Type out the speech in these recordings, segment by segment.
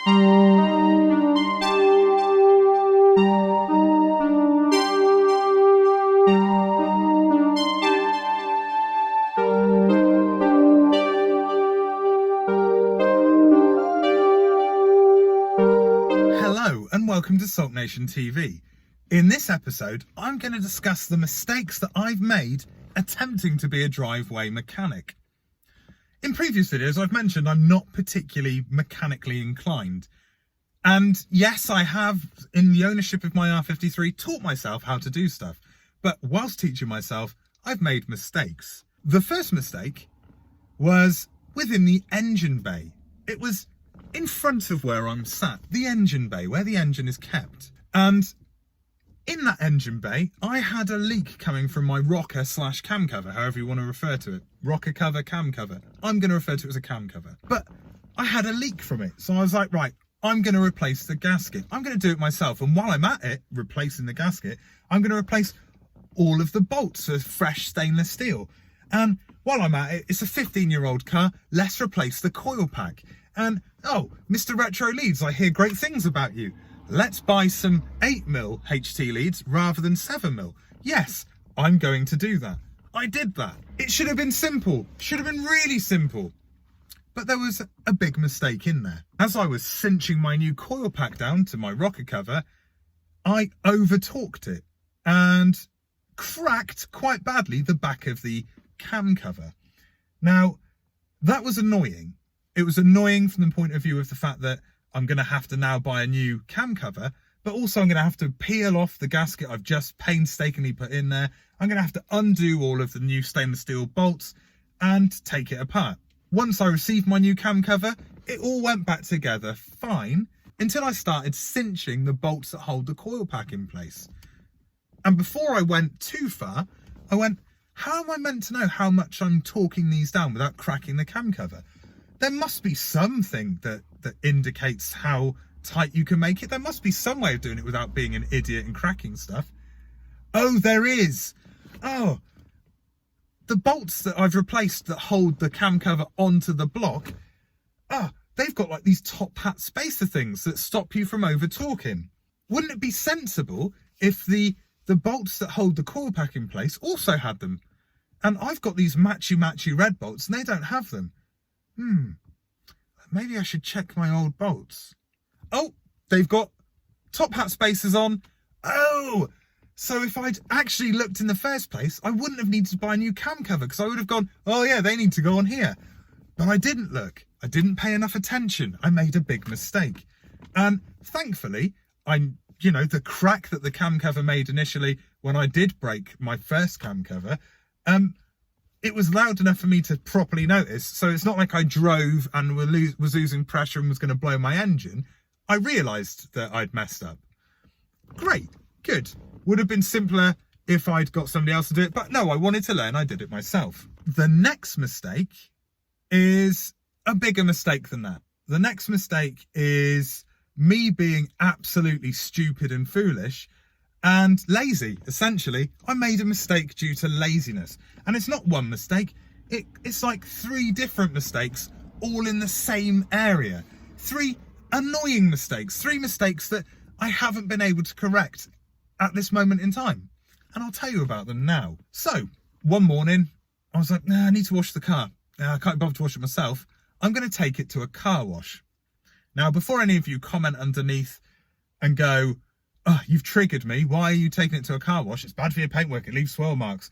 Hello and welcome to SULKNATIONtv. In this episode, I'm going to discuss the mistakes that I've made attempting to be a driveway mechanic. In previous videos, I've mentioned I'm not particularly mechanically inclined. And yes, I have, in the ownership of my R53, taught myself how to do stuff. But whilst teaching myself, I've made mistakes. The first mistake was within the engine bay. It was in front of where I'm sat, the engine bay, where the engine is kept. And in that engine bay, I had a leak coming from my rocker/cam cover, however you want to refer to it. Rocker cover, cam cover. I'm going to refer to it as a cam cover. But I had a leak from it. So I was like, right, I'm going to replace the gasket. I'm going to do it myself. And while I'm at it, replacing the gasket, I'm going to replace all of the bolts of fresh stainless steel. And while I'm at it, it's a 15-year-old car. Let's replace the coil pack. And, oh, Mr. Retro Leads, I hear great things about you. Let's buy some 8mm HT leads rather than 7mm. Yes, I'm going to do that. I did that. It should have been simple. Should have been really simple. But there was a big mistake in there. As I was cinching my new coil pack down to my rocker cover, I over-torqued it and cracked quite badly the back of the cam cover. Now, that was annoying. It was annoying from the point of view of the fact that I'm going to have to now buy a new cam cover, but also I'm going to have to peel off the gasket I've just painstakingly put in there. I'm going to have to undo all of the new stainless steel bolts and take it apart. Once I received my new cam cover, it all went back together fine until I started cinching the bolts that hold the coil pack in place. And before I went too far, I went, how am I meant to know how much I'm torquing these down without cracking the cam cover? There must be something that indicates how tight you can make it. There must be some way of doing it without being an idiot and cracking stuff. Oh, there is. Oh, the bolts that I've replaced that hold the cam cover onto the block, they've got like these top hat spacer things that stop you from over torquing. Wouldn't it be sensible if the bolts that hold the coil pack in place also had them? And I've got these matchy red bolts and they don't have them. Maybe I should check my old bolts. Oh, they've got top hat spacers on. Oh, so if I'd actually looked in the first place, I wouldn't have needed to buy a new cam cover because I would have gone, oh yeah, they need to go on here. But I didn't look. I didn't pay enough attention. I made a big mistake. And thankfully, the crack that the cam cover made initially when I did break my first cam cover, it was loud enough for me to properly notice. So it's not like I drove and was losing pressure and was going to blow my engine. I realised that I'd messed up. Great, good. Would have been simpler if I'd got somebody else to do it. But no, I wanted to learn. I did it myself. The next mistake is a bigger mistake than that. The next mistake is me being absolutely stupid and foolish and lazy. Essentially, I made a mistake due to laziness. And it's not one mistake. It's like 3 different mistakes all in the same area. 3 annoying mistakes. 3 mistakes that I haven't been able to correct at this moment in time. And I'll tell you about them now. So, one morning, I was like, nah, I need to wash the car. I can't bother to wash it myself. I'm going to take it to a car wash. Now, before any of you comment underneath and go, oh, you've triggered me. Why are you taking it to a car wash? It's bad for your paintwork. It leaves swirl marks.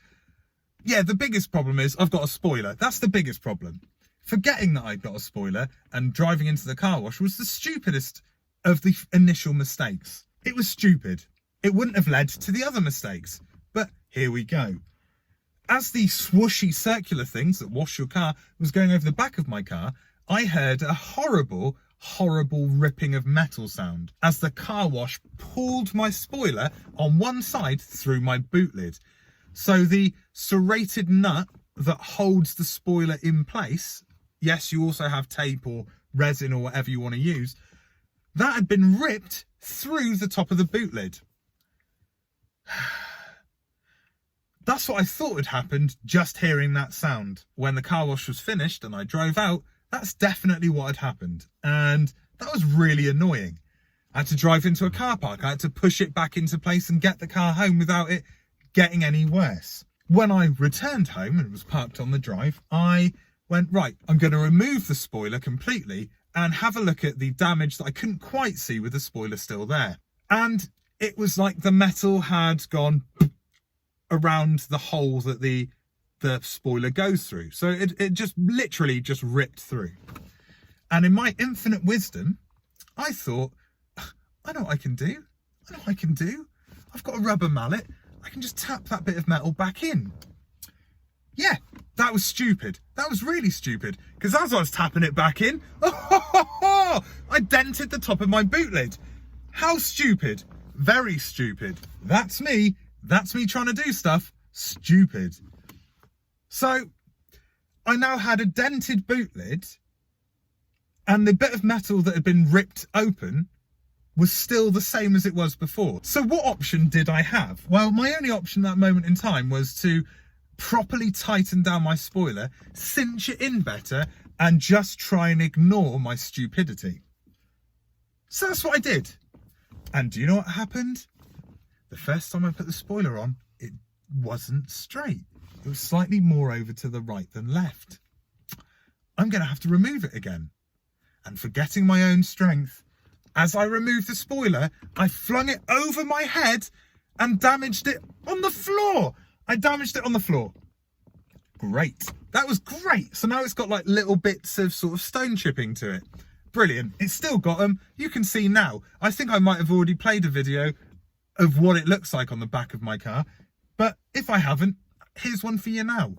Yeah, the biggest problem is I've got a spoiler. That's the biggest problem. Forgetting that I'd got a spoiler and driving into the car wash was the stupidest of the initial mistakes. It was stupid. It wouldn't have led to the other mistakes. But here we go. As the swooshy circular things that wash your car was going over the back of my car, I heard a horrible ripping of metal sound as the car wash pulled my spoiler on one side through my boot lid. So the serrated nut that holds the spoiler in place, yes, you also have tape or resin or whatever you want to use, that had been ripped through the top of the boot lid. That's what I thought had happened just hearing that sound. When the car wash was finished and I drove out, That's definitely what had happened. And that was really annoying. I had to drive into a car park. I had to push it back into place and get the car home without it getting any worse. When I returned home and it was parked on the drive, I went, right, I'm going to remove the spoiler completely and have a look at the damage that I couldn't quite see with the spoiler still there. And it was like the metal had gone around the hole that the spoiler goes through. So it just literally just ripped through. And in my infinite wisdom, I thought, I know what I can do. I know what I can do. I've got a rubber mallet. I can just tap that bit of metal back in. Yeah, that was stupid. That was really stupid. Because as I was tapping it back in, I dented the top of my boot lid. How stupid. Very stupid. That's me. That's me trying to do stuff. Stupid. So I now had a dented boot lid, and the bit of metal that had been ripped open was still the same as it was before. So what option did I have? Well, my only option at that moment in time was to properly tighten down my spoiler, cinch it in better, and just try and ignore my stupidity. So that's what I did. And do you know what happened? The first time I put the spoiler on, it wasn't straight. It was slightly more over to the right than left. I'm going to have to remove it again. And forgetting my own strength, as I removed the spoiler, I flung it over my head and damaged it on the floor. I damaged it on the floor. Great. That was great. So now it's got like little bits of sort of stone chipping to it. Brilliant. It's still got them. You can see now. I think I might have already played a video of what it looks like on the back of my car. But if I haven't, here's one for you now.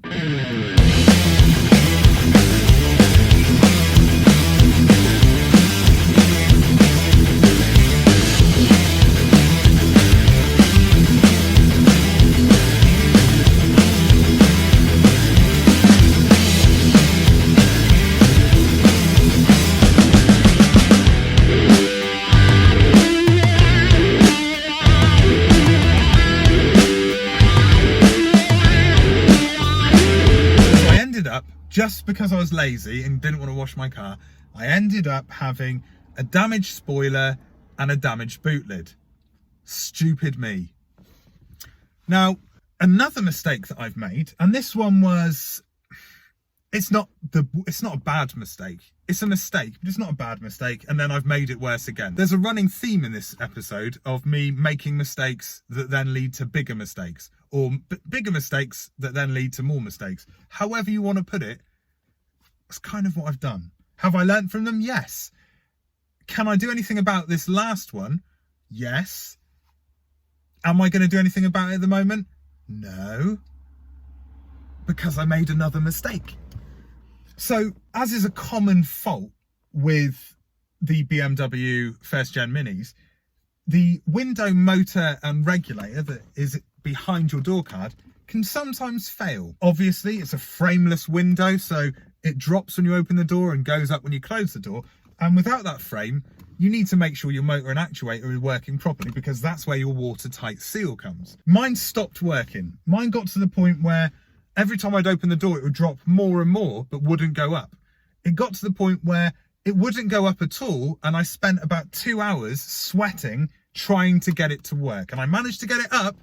Just because I was lazy and didn't want to wash my car, I ended up having a damaged spoiler and a damaged boot lid. Stupid me. Now, another mistake that I've made, and this one was, it's not a bad mistake. It's a mistake, but it's not a bad mistake, and then I've made it worse again. There's a running theme in this episode of me making mistakes that then lead to bigger mistakes, or bigger mistakes that then lead to more mistakes. However you want to put it, that's kind of what I've done. Have I learned from them? Yes. Can I do anything about this last one? Yes. Am I going to do anything about it at the moment? No. Because I made another mistake. So, as is a common fault with the BMW first gen Minis, the window motor and regulator that is behind your door card can sometimes fail. Obviously, it's a frameless window, so it drops when you open the door and goes up when you close the door. And without that frame, you need to make sure your motor and actuator are working properly, because that's where your watertight seal comes. Mine stopped working. Mine got to the point where every time I'd open the door, it would drop more and more, but wouldn't go up. It got to the point where it wouldn't go up at all, and I spent about 2 hours sweating trying to get it to work. And I managed to get it up,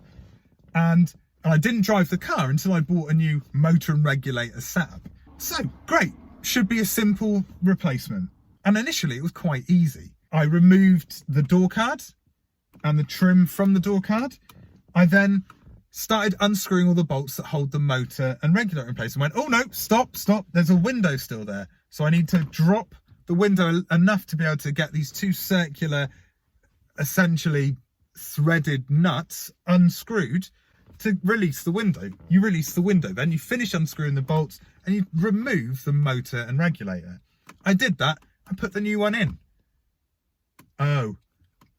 and I didn't drive the car until I bought a new motor and regulator setup. So, great. Should be a simple replacement. And initially, it was quite easy. I removed the door card and the trim from the door card. I then started unscrewing all the bolts that hold the motor and regulator in place and went, oh no, stop, there's a window still there. So I need to drop the window enough to be able to get these two circular, essentially threaded nuts unscrewed to release the window. You release the window, then you finish unscrewing the bolts and you remove the motor and regulator. I did that and put the new one in. Oh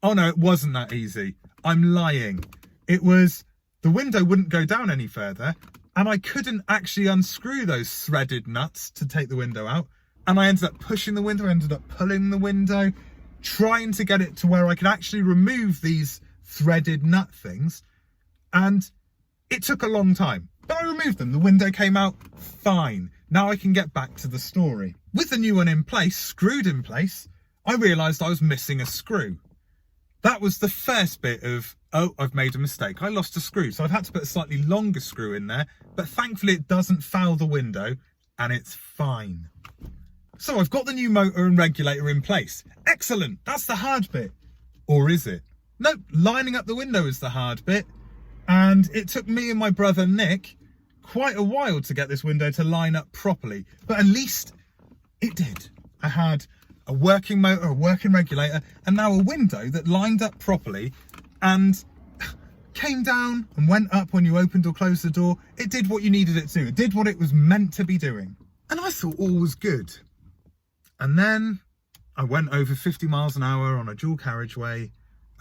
no, it wasn't that easy. I'm lying. It was, the window wouldn't go down any further, and I couldn't actually unscrew those threaded nuts to take the window out. And I ended up pushing the window, ended up pulling the window, trying to get it to where I could actually remove these threaded nut things. And it took a long time. But I removed them. The window came out fine. Now I can get back to the story. With the new one in place, screwed in place, I realised I was missing a screw. That was the first bit of, oh, I've made a mistake. I lost a screw. So I've had to put a slightly longer screw in there, but thankfully it doesn't foul the window and it's fine. So I've got the new motor and regulator in place. Excellent. That's the hard bit. Or is it? Nope, lining up the window is the hard bit. And it took me and my brother Nick quite a while to get this window to line up properly. But at least it did. I had a working motor, a working regulator, and now a window that lined up properly and came down and went up when you opened or closed the door. It did what you needed it to do. It did what it was meant to be doing. And I thought all was good. And then I went over 50 miles an hour on a dual carriageway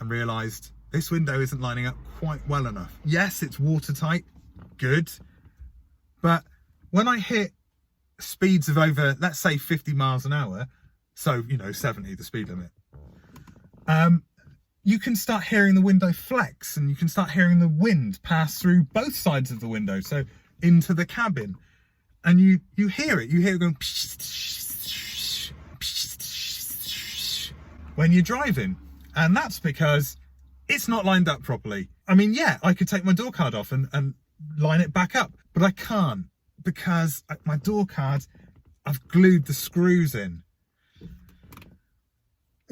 and realised this window isn't lining up quite well enough. Yes, it's watertight, good. But when I hit speeds of over, let's say 50 miles an hour, so, 70, the speed limit, you can start hearing the window flex and you can start hearing the wind pass through both sides of the window, so into the cabin. And you hear it going when you're driving. And that's because it's not lined up properly. I mean, yeah, I could take my door card off and line it back up, but I can't because my door card, I've glued the screws in.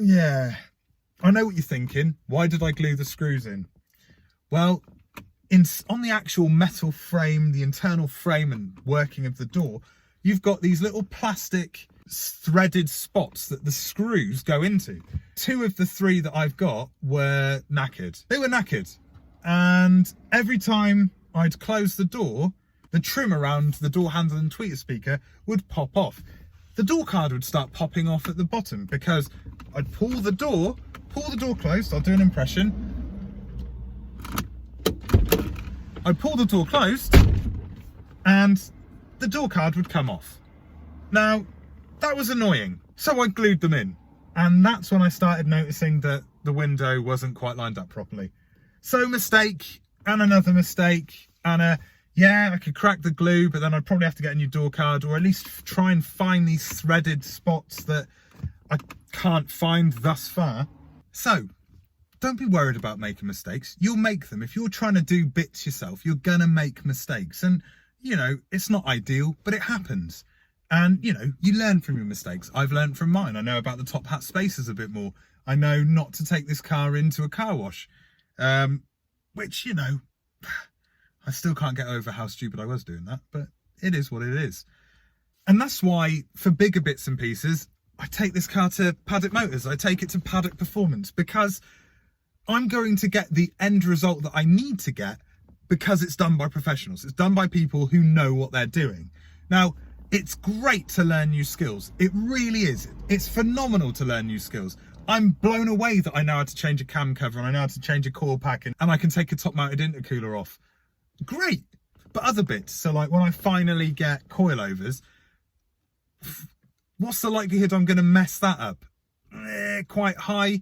Yeah, I know what you're thinking. Why did I glue the screws in? Well, on the actual metal frame, the internal frame and working of the door, you've got these little plastic threaded spots that the screws go into. 2 of the 3 that I've got were knackered. They were knackered. And every time I'd close the door, the trim around the door handle and tweeter speaker would pop off. The door card would start popping off at the bottom because I'd pull the door closed. I'll do an impression. I'd pull the door closed and the door card would come off. Now, that was annoying. So I glued them in. And that's when I started noticing that the window wasn't quite lined up properly. So mistake and another mistake and yeah, I could crack the glue, but then I'd probably have to get a new door card or at least try and find these threaded spots that I can't find thus far. So don't be worried about making mistakes. You'll make them. If you're trying to do bits yourself, you're gonna make mistakes. And, it's not ideal, but it happens. And, you learn from your mistakes. I've learned from mine. I know about the top hat spacers a bit more. I know not to take this car into a car wash, which, I still can't get over how stupid I was doing that, but it is what it is. And that's why, for bigger bits and pieces, I take this car to Paddock Motors. I take it to Paddock Performance because I'm going to get the end result that I need to get because it's done by professionals. It's done by people who know what they're doing. Now, it's great to learn new skills. It really is. It's phenomenal to learn new skills. I'm blown away that I know how to change a cam cover and I know how to change a coil pack and I can take a top-mounted intercooler off. Great. But other bits, so like when I finally get coilovers, what's the likelihood I'm going to mess that up? Quite high.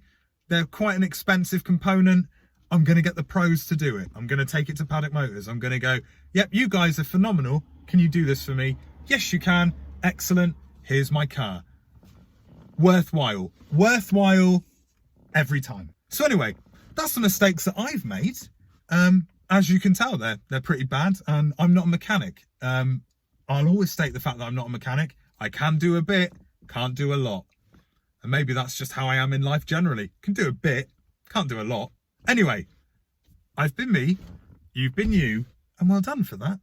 They're quite an expensive component. I'm going to get the pros to do it. I'm going to take it to Paddock Motors. I'm going to go, yep, you guys are phenomenal. Can you do this for me? Yes, you can. Excellent. Here's my car. Worthwhile. Worthwhile every time. So anyway, that's the mistakes that I've made. As you can tell, they're pretty bad, and I'm not a mechanic. I'll always state the fact that I'm not a mechanic. I can do a bit, can't do a lot. And maybe that's just how I am in life generally. Can do a bit, can't do a lot. Anyway, I've been me, you've been you, and well done for that.